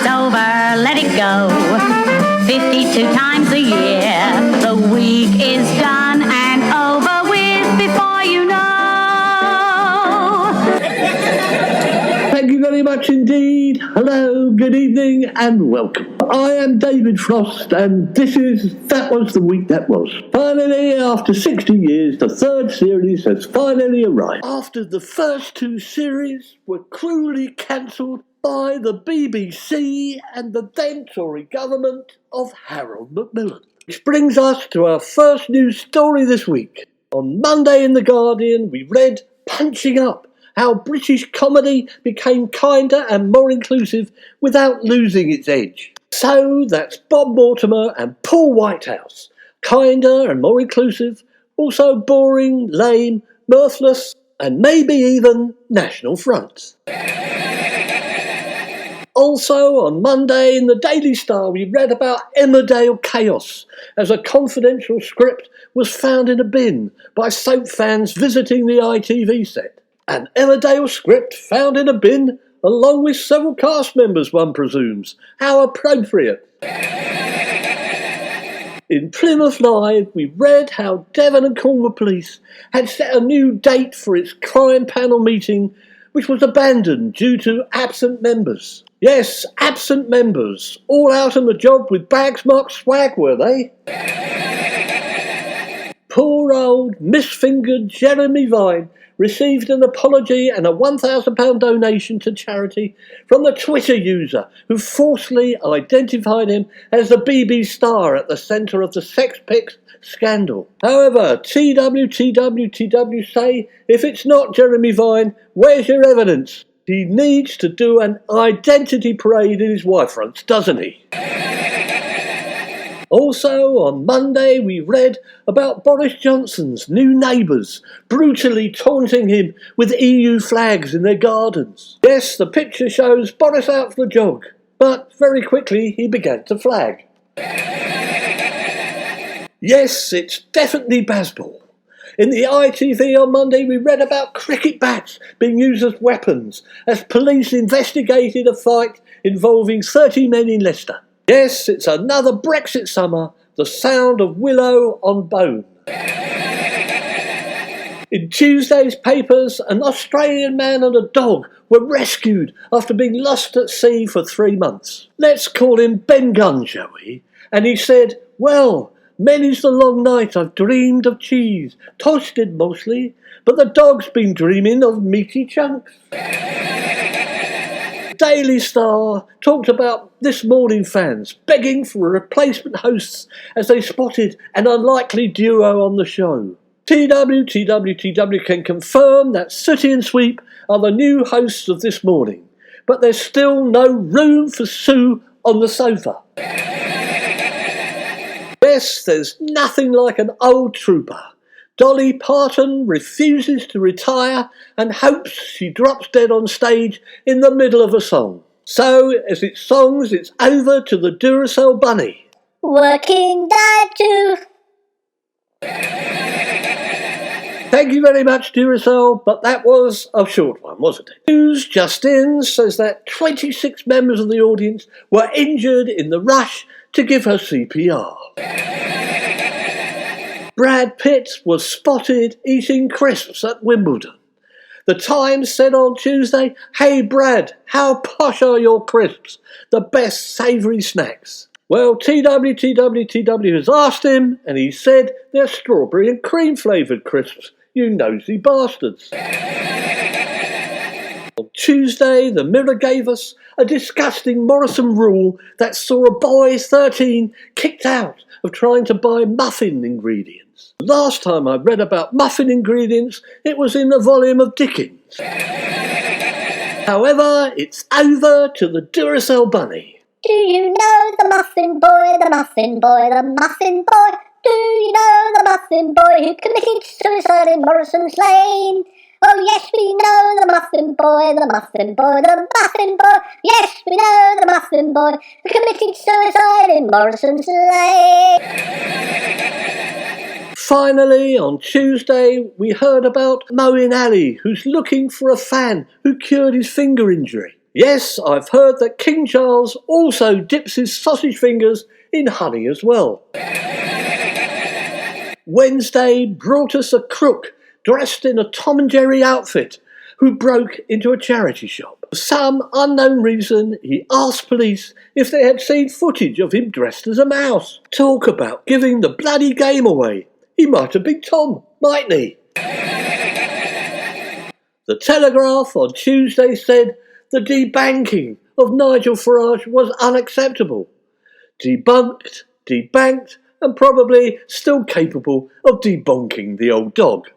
it's over, let it go. 52 times a year, the week is done and over with before you know. Thank you very much indeed. Hello, good evening and welcome. I am David Frost and this is That Was the Week That Was. Finally, after 60 years, the third series has finally arrived. After the first two series were cruelly cancelled by the BBC and the then Tory government of Harold Macmillan. Which brings us to our first news story this week. On Monday in The Guardian, we read Punching Up, how British comedy became kinder and more inclusive without losing its edge. So that's Bob Mortimer and Paul Whitehouse. Kinder and more inclusive, also boring, lame, mirthless, and maybe even National Front. Also on Monday in the Daily Star we read about Emmerdale chaos as a confidential script was found in a bin by soap fans visiting the ITV set. An Emmerdale script found in a bin along with several cast members, one presumes. How appropriate. In Plymouth Live, we read how Devon and Cornwall Police had set a new date for its crime panel meeting, which was abandoned due to absent members. Yes, absent members, all out on the job with bags marked swag, were they? Poor old misfingered Jeremy Vine received an apology and a £1,000 donation to charity from the Twitter user who falsely identified him as the BB star at the centre of the Sex Pics scandal. However, TW say, if it's not Jeremy Vine, where's your evidence? He needs to do an identity parade in his wife fronts, doesn't he? Also, on Monday, we read about Boris Johnson's new neighbours brutally taunting him with EU flags in their gardens. Yes, the picture shows Boris out for the jog, but very quickly he began to flag. Yes, it's definitely baseball. In the ITV on Monday, we read about cricket bats being used as weapons as police investigated a fight involving 30 men in Leicester. Yes, it's another Brexit summer, the sound of willow on bone. In Tuesday's papers, an Australian man and a dog were rescued after being lost at sea for 3 months. Let's call him Ben Gunn, shall we? And he said, well, many's the long night I've dreamed of cheese, toasted mostly, but the dog's been dreaming of meaty chunks. Daily Star talked about This Morning fans begging for replacement hosts as they spotted an unlikely duo on the show. TW can confirm that Sooty and Sweep are the new hosts of This Morning, but there's still no room for Sue on the sofa. Yes, there's nothing like an old trooper. Dolly Parton refuses to retire and hopes she drops dead on stage in the middle of a song. So, as it songs, it's over to the Duracell Bunny. Working Dad too. Thank you very much, Duracell, but that was a short one, wasn't it? News just in says that 26 members of the audience were injured in the rush to give her CPR. Brad Pitt was spotted eating crisps at Wimbledon. The Times said on Tuesday, hey Brad, how posh are your crisps? The best savoury snacks. Well, TW has asked him and he said they're strawberry and cream flavoured crisps, you nosy bastards. On Tuesday, the Mirror gave us a disgusting Morrison rule that saw a boy 13 kicked out of trying to buy muffin ingredients. Last time I read about muffin ingredients, it was in a volume of Dickens. However, it's over to the Duracell Bunny. Do you know the muffin boy, the muffin boy, the muffin boy? Do you know the muffin boy who committed suicide in Morrison's Lane? Oh yes, we know the muffin boy, the muffin boy, the muffin boy. Yes, we know the muffin boy who committed suicide in Morrison's Lane. Finally, on Tuesday, we heard about Moeen Ali, who's looking for a fan who cured his finger injury. Yes, I've heard that King Charles also dips his sausage fingers in honey as well. Wednesday brought us a crook dressed in a Tom and Jerry outfit who broke into a charity shop. For some unknown reason, he asked police if they had seen footage of him dressed as a mouse. Talk about giving the bloody game away. He might have been Tom, mightn't he? The Telegraph on Tuesday said the debanking of Nigel Farage was unacceptable. Debunked, debanked, and probably still capable of debonking the old dog.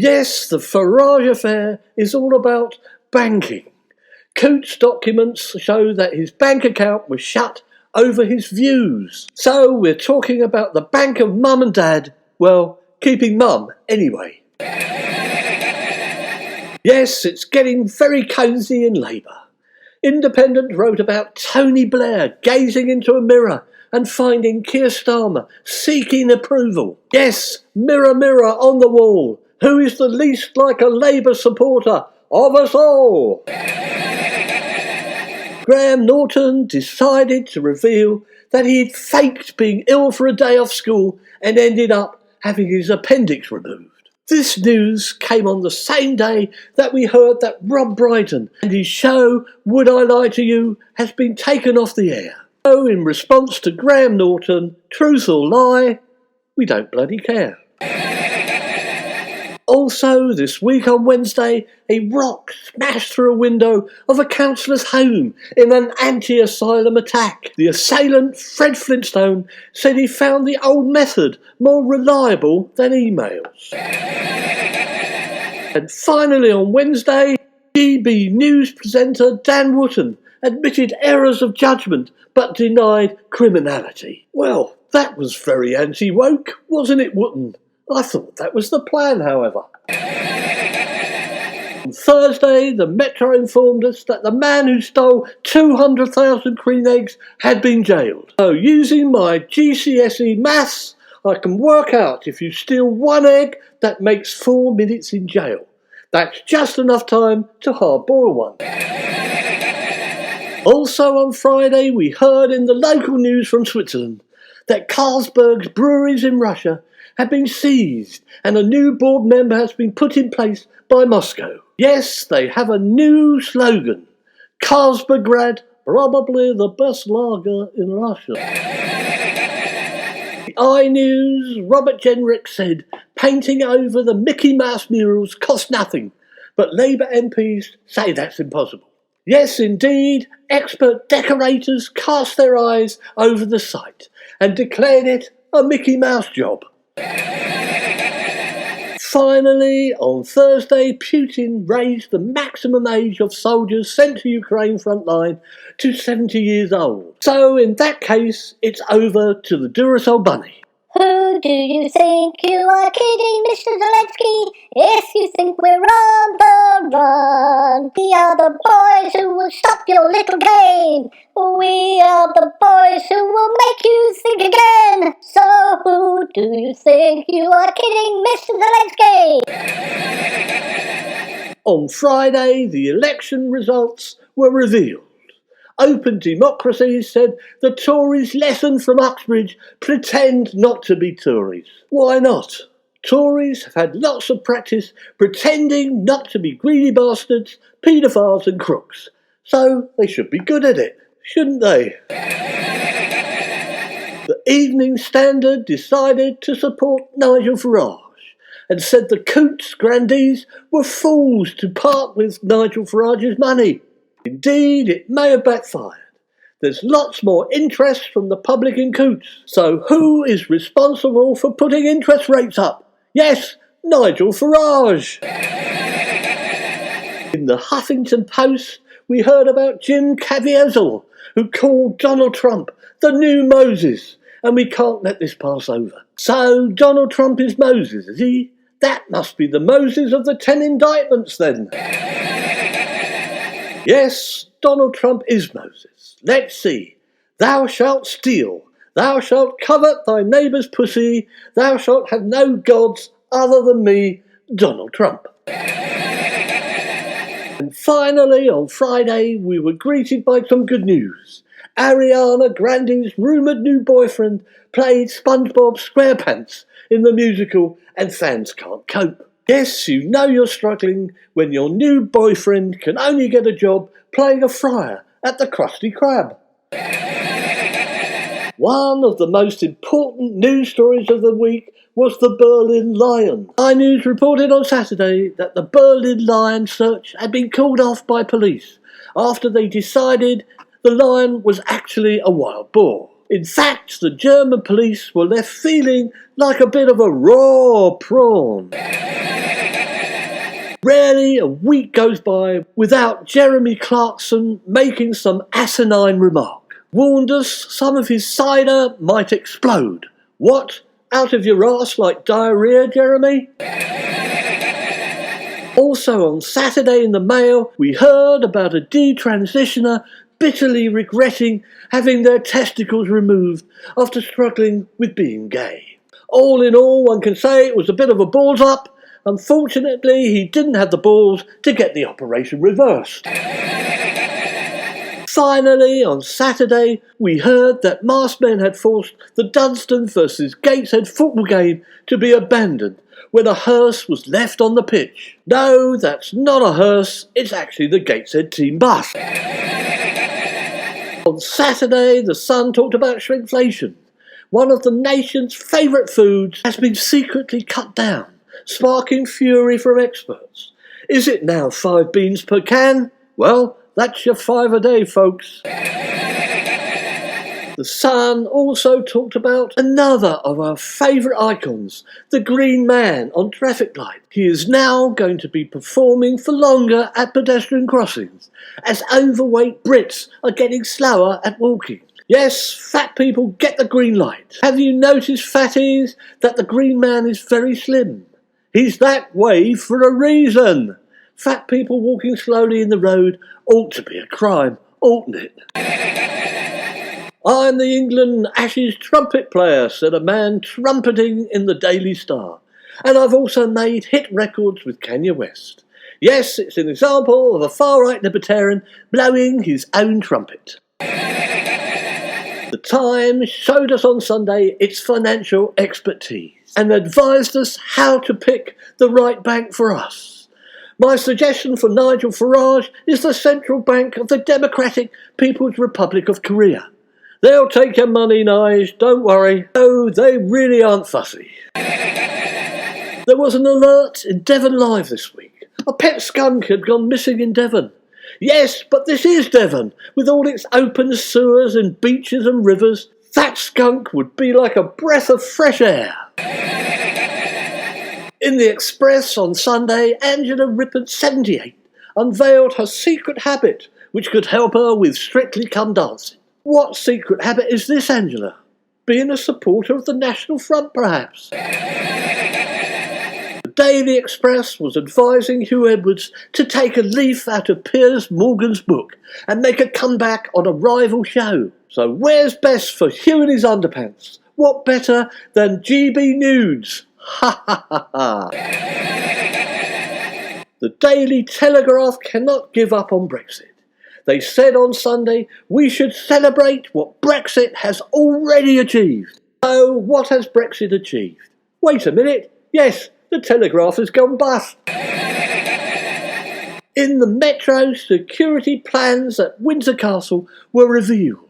Yes, the Farage affair is all about banking. Coote's documents show that his bank account was shut over his views. So we're talking about the bank of mum and dad, well, keeping mum anyway. Yes, it's getting very cosy in Labour. Independent wrote about Tony Blair gazing into a mirror and finding Keir Starmer seeking approval. Yes, mirror, mirror on the wall, who is the least like a Labour supporter of us all? Graham Norton decided to reveal that he'd faked being ill for a day off school and ended up having his appendix removed. This news came on the same day that we heard that Rob Brydon and his show Would I Lie to You has been taken off the air. So in response to Graham Norton, truth or lie, we don't bloody care. Also, this week on Wednesday, a rock smashed through a window of a councillor's home in an anti-asylum attack. The assailant, Fred Flintstone, said he found the old method more reliable than emails. And finally on Wednesday, GB News presenter Dan Wootton admitted errors of judgment but denied criminality. Well, that was very anti-woke, wasn't it, Wootton? I thought that was the plan, however. On Thursday, the Metro informed us that the man who stole 200,000 queen eggs had been jailed. So, using my GCSE maths, I can work out if you steal one egg, that makes 4 minutes in jail. That's just enough time to hard-boil one. Also on Friday, we heard in the local news from Switzerland that Carlsberg's breweries in Russia have been seized and a new board member has been put in place by Moscow. Yes, they have a new slogan. Carlsbergrad, probably the best lager in Russia. The iNews, Robert Jenrick said painting over the Mickey Mouse murals cost nothing, but Labour MPs say that's impossible. Yes, indeed, expert decorators cast their eyes over the site and declared it a Mickey Mouse job. Finally, on Thursday, Putin raised the maximum age of soldiers sent to Ukraine frontline to 70 years old. So, in that case, it's over to the Duracell bunny. Who do you think you are kidding, Mr. Zelensky? If you think we're on the run, we are the boys who will stop your little game. We are the boys who will make you think again. So who do you think you are kidding, Mr. Zelensky? On Friday, the election results were revealed. Open Democracy said the Tories' lesson from Uxbridge: pretend not to be Tories. Why not? Tories have had lots of practice pretending not to be greedy bastards, paedophiles and crooks. So they should be good at it, shouldn't they? The Evening Standard decided to support Nigel Farage and said the Cootes grandees were fools to part with Nigel Farage's money. Indeed, it may have backfired. There's lots more interest from the public in Cootes. So who is responsible for putting interest rates up? Yes, Nigel Farage. In the Huffington Post, we heard about Jim Caviezel, who called Donald Trump the new Moses, and we can't let this pass over. So Donald Trump is Moses, is he? That must be the Moses of the 10 indictments then. Yes, Donald Trump is Moses. Let's see. Thou shalt steal. Thou shalt covet thy neighbour's pussy. Thou shalt have no gods other than me, Donald Trump. And finally, on Friday, we were greeted by some good news. Ariana Grande's rumoured new boyfriend played SpongeBob SquarePants in the musical, and fans can't cope. Yes, you know you're struggling when your new boyfriend can only get a job playing a friar at the Krusty Krab. One of the most important news stories of the week was the Berlin Lion. iNews reported on Saturday that the Berlin Lion search had been called off by police after they decided the lion was actually a wild boar. In fact, the German police were left feeling like a bit of a raw prawn. Rarely a week goes by without Jeremy Clarkson making some asinine remark. Warned us some of his cider might explode. What? Out of your arse like diarrhea, Jeremy? Also on Saturday in the Mail, we heard about a detransitioner bitterly regretting having their testicles removed after struggling with being gay. All in all, one can say it was a bit of a balls up. Unfortunately, he didn't have the balls to get the operation reversed. Finally, on Saturday, we heard that masked men had forced the Dunstan vs Gateshead football game to be abandoned when a hearse was left on the pitch. No, that's not a hearse, it's actually the Gateshead team bus. On Saturday, the Sun talked about shrinkflation. One of the nation's favourite foods has been secretly cut down, sparking fury from experts. Is it now 5 beans per can? Well, that's your 5 a day, folks. The Sun also talked about another of our favourite icons, the Green Man on traffic light. He is now going to be performing for longer at pedestrian crossings, as overweight Brits are getting slower at walking. Yes, fat people get the green light. Have you noticed, fatties, that the Green Man is very slim? He's that way for a reason. Fat people walking slowly in the road ought to be a crime, oughtn't it? I'm the England Ashes trumpet player, said a man trumpeting in the Daily Star. And I've also made hit records with Kanye West. Yes, it's an example of a far-right libertarian blowing his own trumpet. The Times showed us on Sunday its financial expertise and advised us how to pick the right bank for us. My suggestion for Nigel Farage is the Central Bank of the Democratic People's Republic of Korea. They'll take your money, Nige, don't worry. Oh, they really aren't fussy. There was an alert in Devon Live this week. A pet skunk had gone missing in Devon. Yes, but this is Devon, with all its open sewers and beaches and rivers. That skunk would be like a breath of fresh air. In the Express on Sunday, Angela Rippon, 78, unveiled her secret habit, which could help her with Strictly Come Dancing. What secret habit is this, Angela? Being a supporter of the National Front, perhaps? The Daily Express was advising Hugh Edwards to take a leaf out of Piers Morgan's book and make a comeback on a rival show. So where's best for Hugh and his underpants? What better than GB Nudes? Ha ha ha ha. The Daily Telegraph cannot give up on Brexit. They said on Sunday we should celebrate what Brexit has already achieved. So what has Brexit achieved? Wait a minute. Yes, the Telegraph has gone bust. In the Metro, security plans at Windsor Castle were revealed.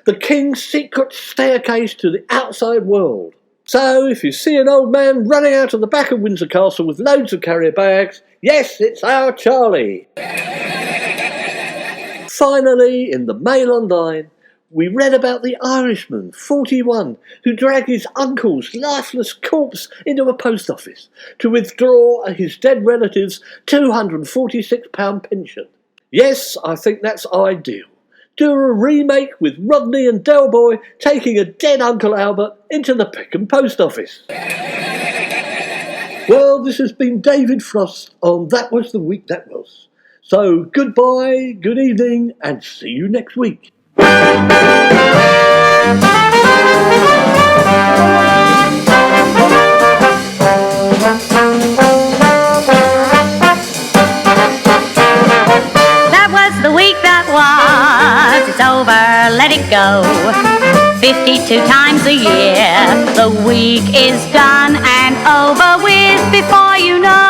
The King's secret staircase to the outside world. So if you see an old man running out of the back of Windsor Castle with loads of carrier bags, yes, it's our Charlie. Finally, in the Mail Online, we read about the Irishman, 41, who dragged his uncle's lifeless corpse into a post office to withdraw his dead relative's £246 pension. Yes, I think that's ideal. Do a remake with Rodney and Del Boy taking a dead Uncle Albert into the Peckham post office. Well, this has been David Frost on That Was the Week That Was. So goodbye, good evening, and see you next week. let it go. 52 times a year, the week is done and over with before you know.